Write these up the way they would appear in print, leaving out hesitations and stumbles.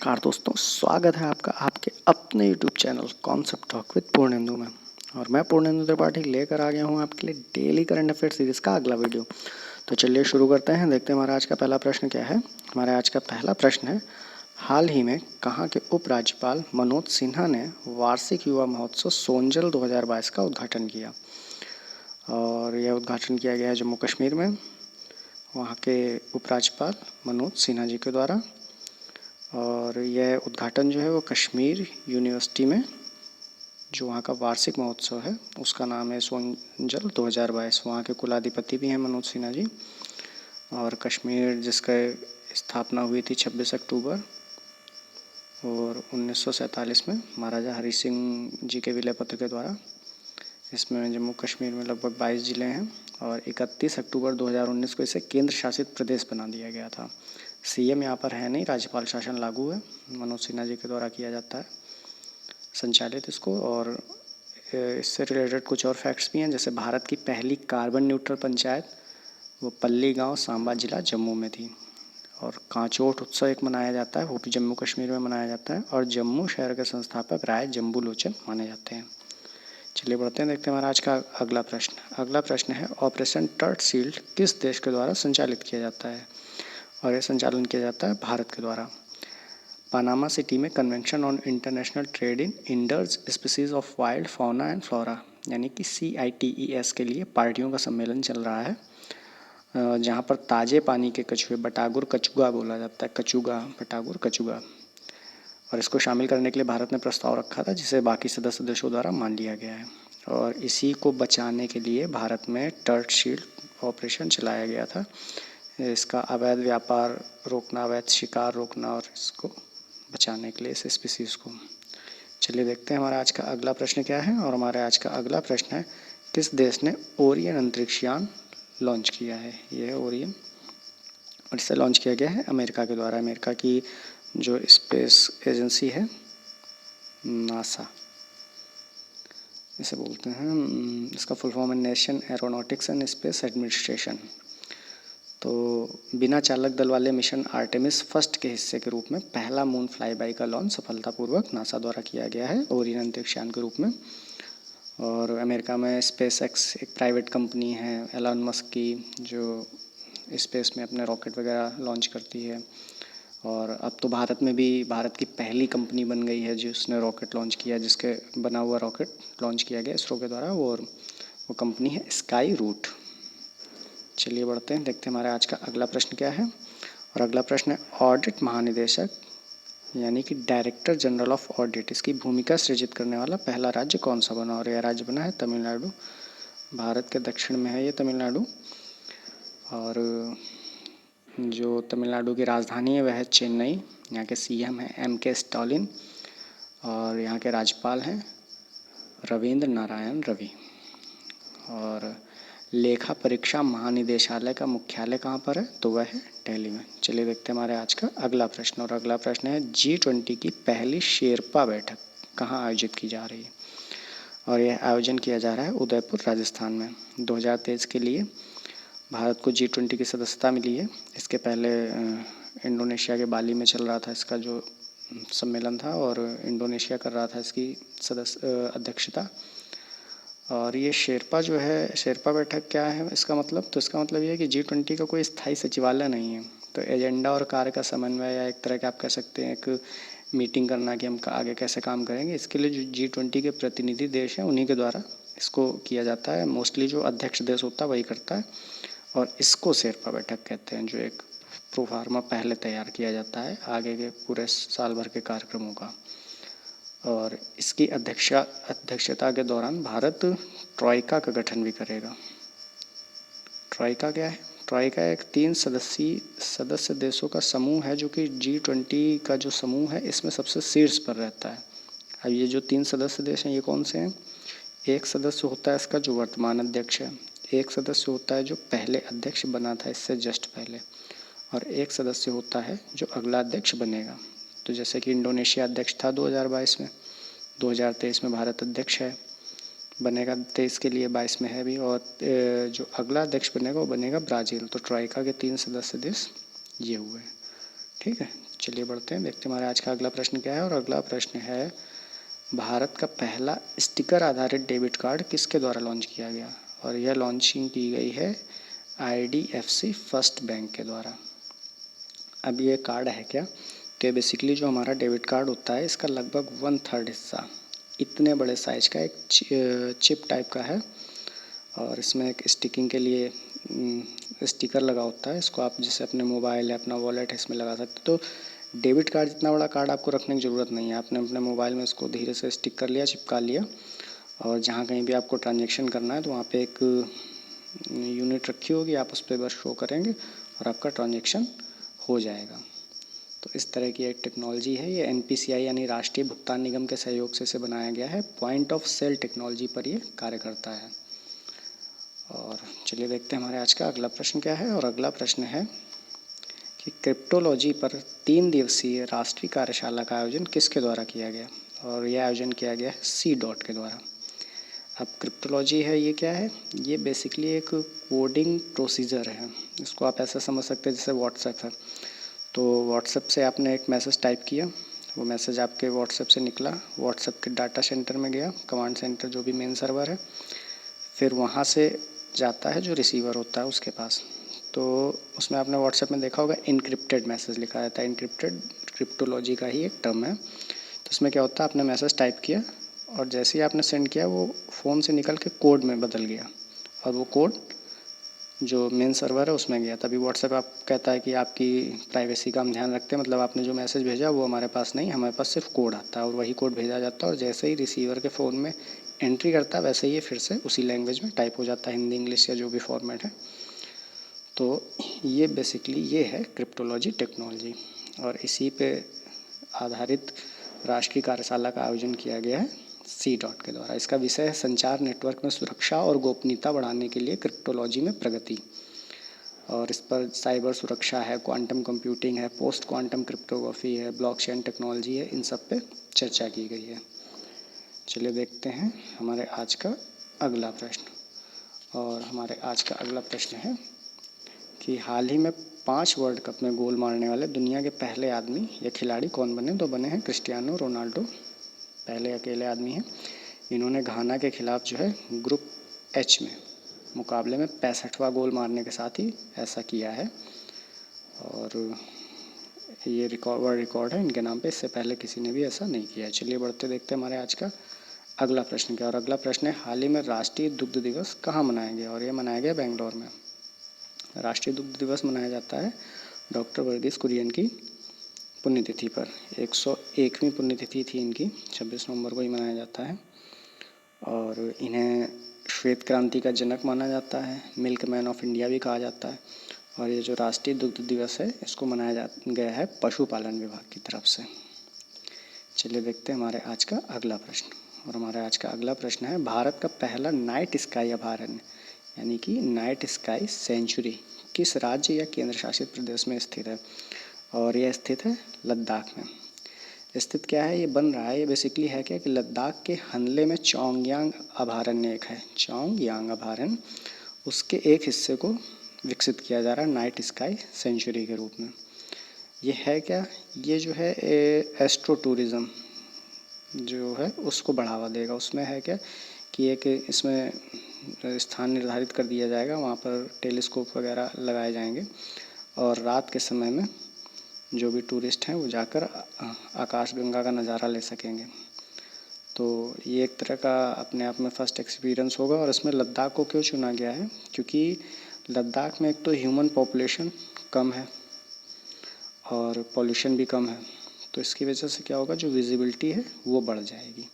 नमस्कार दोस्तों, स्वागत है आपका आपके अपने YouTube channel concept talk with Purnendu में। और मैं पूर्णेंदु त्रिपाठी लेकर आ गया हूँ आपके लिए डेली करंट अफेयर सीरीज़ का अगला वीडियो। तो चलिए शुरू करते हैं। देखते हैं हमारा आज का पहला प्रश्न क्या है। हमारा आज का पहला प्रश्न है, हाल ही में कहाँ के उपराज्यपाल मनोज सिन्हा ने वार्षिक युवा महोत्सव सोनजल 2022 का उद्घाटन किया। और यह उद्घाटन किया गया है जम्मू कश्मीर में, वहाँ के उपराज्यपाल मनोज सिन्हा जी के द्वारा। और यह उद्घाटन जो है वो कश्मीर यूनिवर्सिटी में, जो वहाँ का वार्षिक महोत्सव है उसका नाम है सोनजल 2022। वहाँ के कुलाधिपति भी हैं मनोज सिन्हा जी। और कश्मीर जिसका स्थापना हुई थी 26 अक्टूबर और 1947 में महाराजा हरि सिंह जी के विलय पत्र के द्वारा। इसमें जम्मू कश्मीर में लगभग 22 ज़िले हैं और 31 अक्टूबर 2019 को इसे केंद्र शासित प्रदेश बना दिया गया था। सीएम यहाँ पर है नहीं, राज्यपाल शासन लागू है, मनोज सिन्हा जी के द्वारा किया जाता है संचालित इसको। और इससे रिलेटेड कुछ और फैक्ट्स भी हैं, जैसे भारत की पहली कार्बन न्यूट्रल पंचायत वो पल्ली गांव सांबा जिला जम्मू में थी। और कांचोट उत्सव एक मनाया जाता है, वो भी जम्मू कश्मीर में मनाया जाता है। और जम्मू शहर के संस्थापक राय जम्बू लोचन माने जाते हैं। चलिए बढ़ते हैं, देखते हैं हमारा आज का अगला प्रश्न। अगला प्रश्न है, ऑपरेशन टर्ट शील्ड किस देश के द्वारा संचालित किया जाता है। और यह संचालन किया जाता है भारत के द्वारा। पनामा सिटी में convention on international trade in endangered species of wild fauna and flora यानी कि CITES के लिए पार्टियों का सम्मेलन चल रहा है, जहाँ पर ताजे पानी के कछुए बटागुर कचुगा बोला जाता है, कचुगा बटागुर कचुगा। और इसको शामिल करने के लिए भारत ने प्रस्ताव रखा था, जिसे बाकी सदस्य देशों द्वारा मान लिया गया है। और इसी को बचाने के लिए भारत में टर्ट शील्ड ऑपरेशन चलाया गया था। इसका अवैध व्यापार रोकना, अवैध शिकार रोकना और इसको बचाने के लिए इस स्पीसीज़ को। चलिए देखते हैं हमारा आज का अगला प्रश्न क्या है। और हमारा आज का अगला प्रश्न है, किस देश ने ओरियन अंतरिक्ष यान लॉन्च किया है। ये है ओरियन, और इसे लॉन्च किया गया है अमेरिका के द्वारा। अमेरिका की जो स्पेस एजेंसी है नासा इसे बोलते हैं, इसका फुल फॉर्म है nation aeronautics and space administration. तो बिना चालक दल वाले मिशन आर्टेमिस फर्स्ट के हिस्से के रूप में पहला मून फ्लाईबाई का लॉन्च सफलतापूर्वक नासा द्वारा किया गया है ओरियन अंतरिक्ष यान के रूप में। और अमेरिका में स्पेस एक्स एक प्राइवेट कंपनी है एलन मस्क की, जो स्पेस में अपने रॉकेट वगैरह लॉन्च करती है। और अब तो भारत में भी भारत की पहली कंपनी बन गई है जिसने रॉकेट लॉन्च किया, जिसके बना हुआ रॉकेट लॉन्च किया गया इसरो के द्वारा, और वो कंपनी है स्काई रूट। चलिए बढ़ते हैं, देखते हैं हमारे आज का अगला प्रश्न क्या है। और अगला प्रश्न है, ऑडिट महानिदेशक यानी कि डायरेक्टर जनरल ऑफ ऑडिट, इसकी भूमिका सृजित करने वाला पहला राज्य कौन सा बना। और यह राज्य बना है तमिलनाडु। भारत के दक्षिण में है ये तमिलनाडु। और जो तमिलनाडु की राजधानी है वह है चेन्नई। यहाँ के CM हैं MK स्टालिन और यहाँ के राज्यपाल हैं रविंद्र नारायण रवि। और लेखा परीक्षा महानिदेशालय का मुख्यालय कहाँ पर है, तो वह है दिल्ली में। चलिए देखते हैं हमारे आज का अगला प्रश्न। और अगला प्रश्न है, G20 की पहली शेरपा बैठक कहाँ आयोजित की जा रही है। और यह आयोजन किया जा रहा है उदयपुर राजस्थान में। 2023 के लिए भारत को G20 की सदस्यता मिली है। इसके पहले इंडोनेशिया के बाली में चल रहा था इसका जो सम्मेलन था, और इंडोनेशिया कर रहा था इसकी अध्यक्षता। और ये शेरपा जो है, शेरपा बैठक क्या है इसका मतलब, तो इसका मतलब ये है कि G20 का कोई स्थायी सचिवालय नहीं है। तो एजेंडा और कार्य का समन्वय, या एक तरह के आप कह सकते हैं एक मीटिंग करना कि हम आगे कैसे काम करेंगे, इसके लिए जो G20 के प्रतिनिधि देश हैं उन्हीं के द्वारा इसको किया जाता है। मोस्टली जो अध्यक्ष देश होता है वही करता है, और इसको शेरपा बैठक कहते हैं, जो एक प्रोफार्मा पहले तैयार किया जाता है आगे के पूरे साल भर के कार्यक्रमों का। और इसकी अध्यक्षता के दौरान भारत ट्रॉइका का गठन भी करेगा। ट्रॉइका क्या है, ट्रॉइका एक 3 सदस्य देशों का समूह है, जो कि G20 का जो समूह है इसमें सबसे शीर्ष पर रहता है। अब ये जो 3 सदस्य देश हैं ये कौन से हैं, एक सदस्य होता है इसका जो वर्तमान अध्यक्ष है, एक सदस्य होता है जो पहले अध्यक्ष बना था इससे जस्ट पहले, और एक सदस्य होता है जो अगला अध्यक्ष बनेगा। तो जैसे कि इंडोनेशिया अध्यक्ष था 2022 में, 2023 में भारत अध्यक्ष है, बनेगा 23 के लिए, 22 में है भी, और जो अगला अध्यक्ष बनेगा वो बनेगा ब्राज़ील। तो ट्रॉइका के 3 सदस्य देश ये हुए। ठीक है, चलिए बढ़ते हैं, देखते हैं हमारे आज का अगला प्रश्न क्या है। और अगला प्रश्न है, भारत का पहला स्टिकर आधारित डेबिट कार्ड किसके द्वारा लॉन्च किया गया? और यह लॉन्चिंग की गई है IDFC फर्स्ट बैंक के द्वारा। अब ये कार्ड है क्या? तो ये बेसिकली जो हमारा डेबिट कार्ड होता है इसका लगभग 1/3 हिस्सा इतने बड़े साइज का एक चिप टाइप का है, और इसमें एक स्टिकिंग के लिए स्टिकर लगा होता है। इसको आप जैसे अपने मोबाइल है, अपना वॉलेट है, इसमें लगा सकते। तो डेबिट कार्ड जितना बड़ा कार्ड आपको रखने की ज़रूरत नहीं है। आपने अपने मोबाइल में इसको धीरे से स्टिक कर लिया, चिपका लिया, और जहाँ कहीं भी आपको ट्रांजेक्शन करना है तो वहाँ पे एक यूनिट रखी होगी, आप उस पर बस शो करेंगे और आपका ट्रांजेक्शन हो जाएगा। तो इस तरह की एक टेक्नोलॉजी है। ये NPCI यानी राष्ट्रीय भुगतान निगम के सहयोग से इसे बनाया गया है। पॉइंट ऑफ सेल टेक्नोलॉजी पर ये कार्य करता है। और चलिए देखते हैं हमारे आज का अगला प्रश्न क्या है। और अगला प्रश्न है कि क्रिप्टोलॉजी पर 3 दिवसीय राष्ट्रीय कार्यशाला का आयोजन किसके द्वारा किया गया? और यह आयोजन किया गया है C के द्वारा। अब क्रिप्टोलॉजी है, ये क्या है? ये बेसिकली एक कोडिंग प्रोसीजर है। इसको आप ऐसा समझ सकते हैं जैसे व्हाट्सएप है। तो व्हाट्सएप से आपने एक मैसेज टाइप किया, वो मैसेज आपके व्हाट्सएप से निकला, व्हाट्सएप के डाटा सेंटर में गया, कमांड सेंटर जो भी मेन सर्वर है, फिर वहाँ से जाता है जो रिसीवर होता है उसके पास। तो उसमें आपने व्हाट्सएप में देखा होगा इनक्रिप्टेड मैसेज लिखा रहता है। इनक्रिप्टेड क्रिप्टोलॉजी का ही एक टर्म है। तो इसमें क्या होता है, आपने मैसेज टाइप किया और जैसे ही आपने सेंड किया वो फ़ोन से निकल के कोड में बदल गया, और वो कोड जो मेन सर्वर है उसमें गया। तभी व्हाट्सएप आप कहता है कि आपकी प्राइवेसी का हम ध्यान रखते हैं, मतलब आपने जो मैसेज भेजा वो हमारे पास नहीं, हमारे पास सिर्फ कोड आता है और वही कोड भेजा जाता है, और जैसे ही रिसीवर के फ़ोन में एंट्री करता है वैसे ही ये फिर से उसी लैंग्वेज में टाइप हो जाता है, हिंदी, इंग्लिश या जो भी फॉर्मेट है। तो ये बेसिकली ये है क्रिप्टोलॉजी टेक्नोलॉजी, और इसी पे आधारित राष्ट्रीय कार्यशाला का आयोजन किया गया है C के द्वारा। इसका विषय है संचार नेटवर्क में सुरक्षा और गोपनीयता बढ़ाने के लिए क्रिप्टोलॉजी में प्रगति। और इस पर साइबर सुरक्षा है, क्वांटम कंप्यूटिंग है, पोस्ट क्वांटम क्रिप्टोग्राफी है, ब्लॉकचेन टेक्नोलॉजी है, इन सब पे चर्चा की गई है। चलिए देखते हैं हमारे आज का अगला प्रश्न। और हमारे आज का अगला प्रश्न है कि हाल ही में 5 वर्ल्ड कप में गोल मारने वाले दुनिया के पहले आदमी या खिलाड़ी कौन बने? तो बने हैं क्रिस्टियानो रोनाल्डो, पहले अकेले आदमी हैं। इन्होंने घाना के खिलाफ जो है ग्रुप H में मुकाबले में 65वां गोल मारने के साथ ही ऐसा किया है, और ये वर्ल्ड रिकॉर्ड है इनके नाम पे। इससे पहले किसी ने भी ऐसा नहीं किया। चलिए बढ़ते देखते हैं हमारे आज का अगला प्रश्न क्या। और अगला प्रश्न है, हाल ही में राष्ट्रीय दुग्ध दिवस कहाँ मनाया गया? और ये मनाया गया बेंगलोर में। राष्ट्रीय दुग्ध दिवस मनाया जाता है डॉक्टर वर्गीस कुरियन की पुण्यतिथि पर। 101वीं पुण्यतिथि थी इनकी, 26 नवंबर को ही मनाया जाता है। और इन्हें श्वेत क्रांति का जनक माना जाता है, मिल्क मैन ऑफ इंडिया भी कहा जाता है। और ये जो राष्ट्रीय दुग्ध दिवस है इसको मनाया गया है पशुपालन विभाग की तरफ से। चलिए देखते हैं हमारे आज का अगला प्रश्न। और हमारे आज का अगला प्रश्न है, भारत का पहला नाइट स्काई अभयारण्य यानी कि नाइट स्काई सेंचुरी किस राज्य या केंद्र शासित प्रदेश में स्थित है? और यह स्थित है लद्दाख में। स्थित क्या है, ये बन रहा है, ये बेसिकली है क्या कि लद्दाख के हनले में चौंगयांग अभयारण्य एक है, चौंगयांग अभयारण्य, उसके एक हिस्से को विकसित किया जा रहा है नाइट स्काई सेंचुरी के रूप में। ये है क्या, ये जो है एस्ट्रो टूरिज़्म जो है उसको बढ़ावा देगा। उसमें है क्या कि एक इसमें स्थान निर्धारित कर दिया जाएगा, वहाँ पर टेलीस्कोप वगैरह लगाए जाएंगे, और रात के समय में जो भी टूरिस्ट हैं वो जाकर आकाशगंगा का नज़ारा ले सकेंगे। तो ये एक तरह का अपने आप में फ़र्स्ट एक्सपीरियंस होगा। और इसमें लद्दाख को क्यों चुना गया है, क्योंकि लद्दाख में एक तो ह्यूमन पॉपुलेशन कम है और पॉल्यूशन भी कम है। तो इसकी वजह से क्या होगा, जो विजिबिलिटी है वो बढ़ जाएगी,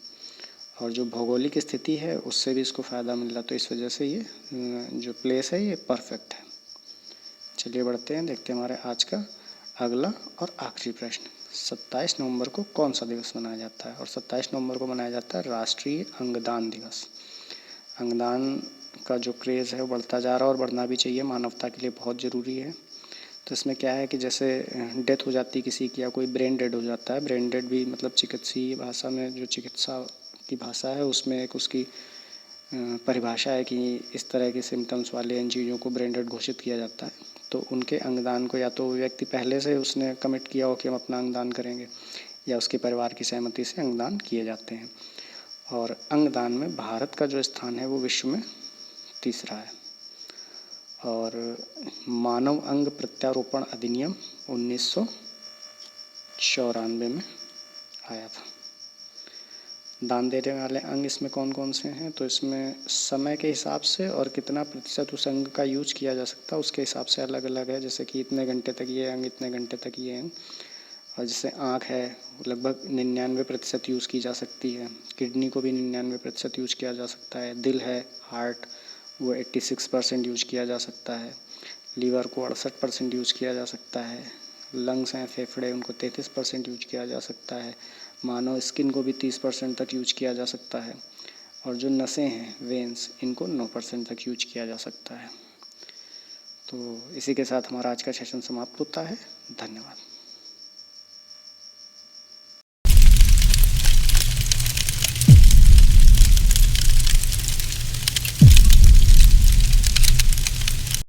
और जो भौगोलिक स्थिति है उससे भी इसको फ़ायदा मिल रहा। तो इस वजह से ये जो प्लेस है ये परफेक्ट है। चलिए बढ़ते हैं, देखते हैं हमारे आज का अगला और आखिरी प्रश्न। 27 नवंबर को कौन सा दिवस मनाया जाता है? और 27 नवंबर को मनाया जाता है राष्ट्रीय अंगदान दिवस। अंगदान का जो क्रेज़ है वो बढ़ता जा रहा है, और बढ़ना भी चाहिए, मानवता के लिए बहुत ज़रूरी है। तो इसमें क्या है कि जैसे डेथ हो जाती है किसी की, या कोई ब्रेन डेड हो जाता है, ब्रेन डेड भी मतलब चिकित्सीय भाषा में जो चिकित्सा की भाषा है उसमें एक उसकी परिभाषा है कि इस तरह के सिम्टम्स वाले इन चीज़ों को ब्रेन डेड घोषित किया जाता है। तो उनके अंगदान को या तो व्यक्ति पहले से उसने कमिट किया हो कि हम अपना अंगदान करेंगे, या उसके परिवार की सहमति से अंगदान किए जाते हैं। और अंगदान में भारत का जो स्थान है वो विश्व में तीसरा है। और मानव अंग प्रत्यारोपण अधिनियम 1994 में आया था। दान देने वाले अंग इसमें कौन कौन से हैं, तो इसमें समय के हिसाब से और कितना प्रतिशत उस अंग का यूज किया जा सकता है उसके हिसाब से अलग अलग है। जैसे कि इतने घंटे तक ये अंग, इतने घंटे तक ये अंग। और जैसे आँख है लगभग 99% यूज़ की जा सकती है। किडनी को भी 99% यूज किया जा सकता है। दिल है, हार्ट, वो 86% यूज किया जा सकता है। लीवर को 68% यूज किया जा सकता है। लंग्स हैं, फेफड़े, उनको 33% यूज किया जा सकता है। मानव स्किन को भी 30% तक यूज किया जा सकता है। और जो नसें हैं, वेन्स, इनको 9% तक यूज किया जा सकता है। तो इसी के साथ हमारा आज का सेशन समाप्त होता है। धन्यवाद।